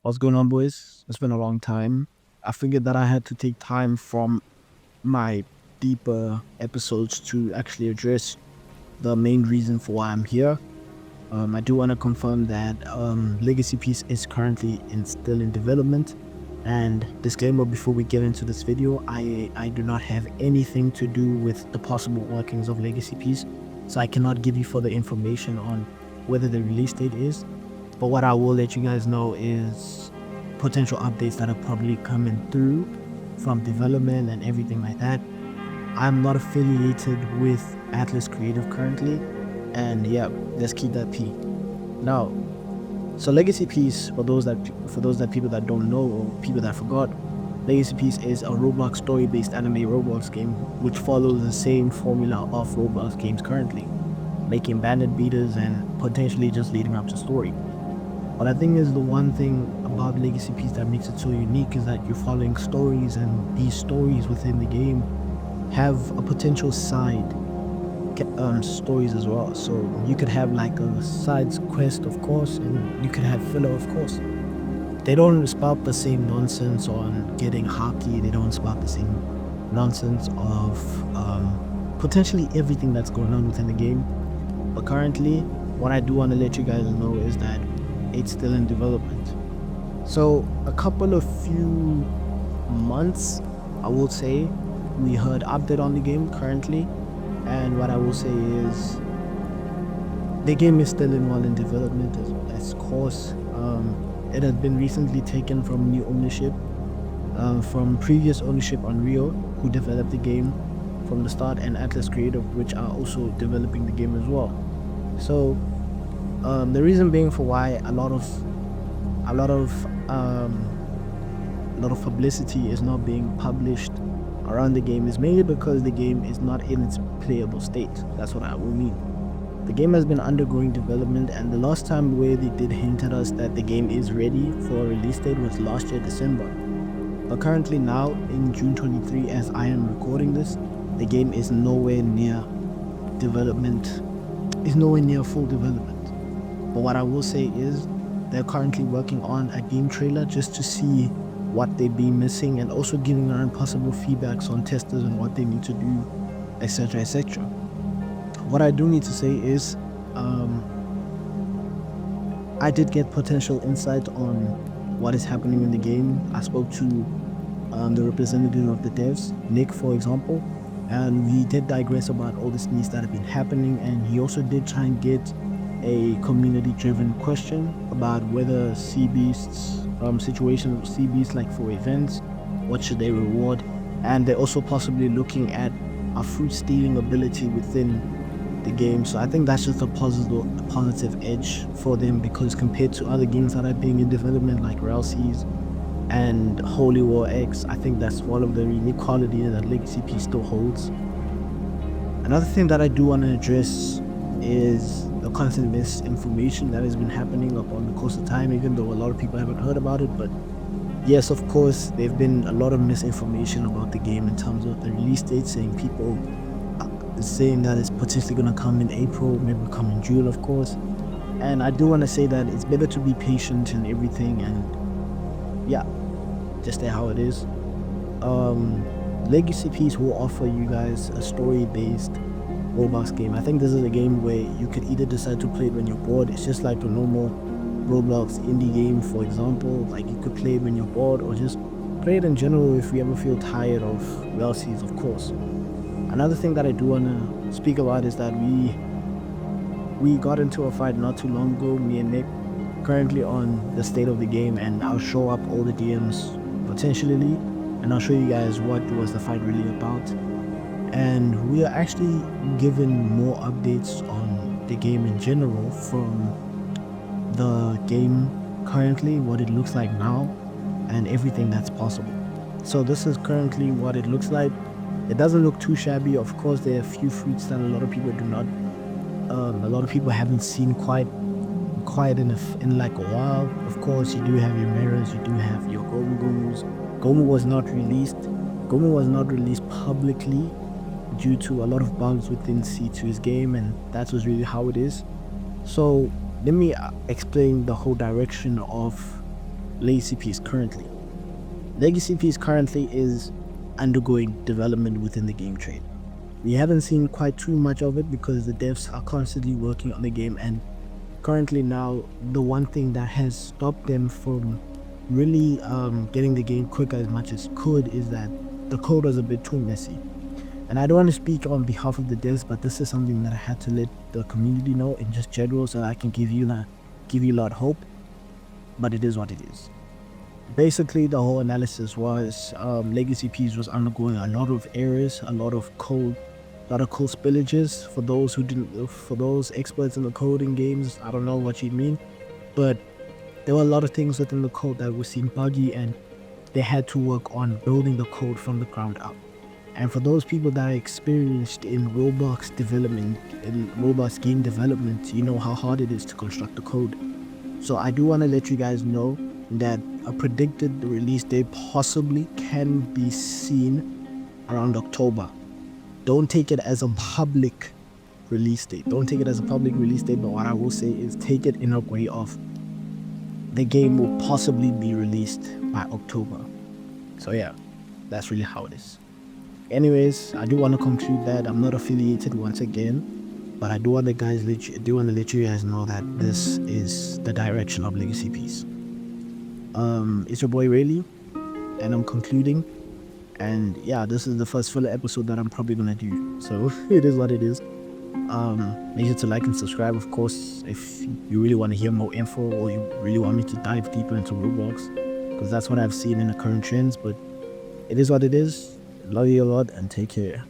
What's going on, boys? It's been a long time. I figured that I had to take time from my deeper episodes to actually address the main reason for why I'm here. I do want to confirm that Legacy Piece is currently still in development. And disclaimer before we get into this video, I do not have anything to do with the possible workings of Legacy Piece, so I cannot give you further information on whether the release date is. But what I will let you guys know is potential updates that are probably coming through from development and everything like that. I'm not affiliated with Atlas Creative currently, and yeah, let's keep that P. Now, so Legacy Piece, for those that people that don't know or people that forgot, Legacy Piece is a Roblox story-based anime Roblox game which follows the same formula of Roblox games currently, making bandit beaters and potentially just leading up to story. But I think is the one thing about Legacy Piece that makes it so unique is that you're following stories, and these stories within the game have a potential side stories as well. So you could have like a side quest, of course, and you could have filler, of course. They don't spout the same nonsense on getting hockey. They don't spout the same nonsense of potentially everything that's going on within the game. But currently, what I do want to let you guys know is that it's still in development. So a couple of few months, I will say, we heard update on the game currently, and what I will say is the game is still in development as course. It has been recently taken from new ownership, from previous ownership on Rio, who developed the game from the start, and Atlas Creative, which are also developing the game as well. So the reason being for why a lot of publicity is not being published around the game is mainly because the game is not in its playable state. That's what I will mean. The game has been undergoing development, and the last time where they did hint at us that the game is ready for a release date was last year December. But currently now in June 23, as I am recording this, the game is nowhere near development, is nowhere near full development. But what I will say is they're currently working on a game trailer just to see what they'd be missing, and also giving around possible feedbacks on testers and what they need to do, etc, etc. What I do need to say is I did get potential insight on what is happening in the game. I spoke to the representative of the devs, Nick, for example, and we did digress about all the needs that have been happening, and he also did try and get a community-driven question about whether sea beasts, situations of sea beasts, like for events, what should they reward, and they're also possibly looking at a fruit stealing ability within the game. So I think that's just a positive edge for them, because compared to other games that are being in development like Reyli-ru and Holy War X, I think that's one of the unique qualities that Legacy Piece still holds. Another thing that I do want to address is the constant misinformation that has been happening up on the course of time, even though a lot of people haven't heard about it. But yes, of course, there've been a lot of misinformation about the game in terms of the release date, saying people saying that it's potentially going to come in April, maybe come in June, of course. And I do want to say that it's better to be patient and everything, and yeah, just stay how it is. Legacy Piece will offer you guys a story-based Roblox game. I think this is a game where you could either decide to play it when you're bored. It's just like the normal Roblox indie game, for example. Like, you could play it when you're bored, or just play it in general if you ever feel tired of Reyli-ru, of course. Another thing that I do want to speak about is that we got into a fight not too long ago, me and Nick, currently on the state of the game, and I'll show up all the DMs potentially, and I'll show you guys what was the fight really about. And we are actually given more updates on the game in general from the game currently, what it looks like now, and everything that's possible. So this is currently what it looks like. It doesn't look too shabby. Of course, there are a few fruits that a lot of people do not, a lot of people haven't seen quite in like a while. Of course, you do have your mirrors, you do have your Gomu. Gomu was not released. Gomu was not released publicly due to a lot of bugs within C2's game, and that was really how it is. So let me explain the whole direction of Legacy Peace currently. Legacy Peace currently is undergoing development within the game trade. We haven't seen quite too much of it because the devs are constantly working on the game, and currently now the one thing that has stopped them from really getting the game quicker as much as could is that the code was a bit too messy. And I don't want to speak on behalf of the devs, but this is something that I had to let the community know in just general, so I can give you a lot of hope. But it is what it is. Basically, the whole analysis was Legacy Peace was undergoing a lot of errors, a lot of code spillages. For those who didn't, for those experts in the coding games, I don't know what you mean, but there were a lot of things within the code that were seen buggy, and they had to work on building the code from the ground up. And for those people that are experienced in Roblox development, in Roblox game development, you know how hard it is to construct the code. So I do want to let you guys know that a predicted release date possibly can be seen around October. Don't take it as a public release date. Don't take it as a public release date, but what I will say is take it in a way of the game will possibly be released by October. So yeah, that's really how it is. Anyways, I do want to conclude that I'm not affiliated once again, but I do want to let you guys know that this is the direction of Legacy Peace. It's your boy Reyli, and I'm concluding. And yeah, this is the first full episode that I'm probably gonna do. So it is what it is. Make sure to like and subscribe, of course, if you really want to hear more info or you really want me to dive deeper into Roblox, because that's what I've seen in the current trends. But it is what it is. Love you a lot and take care.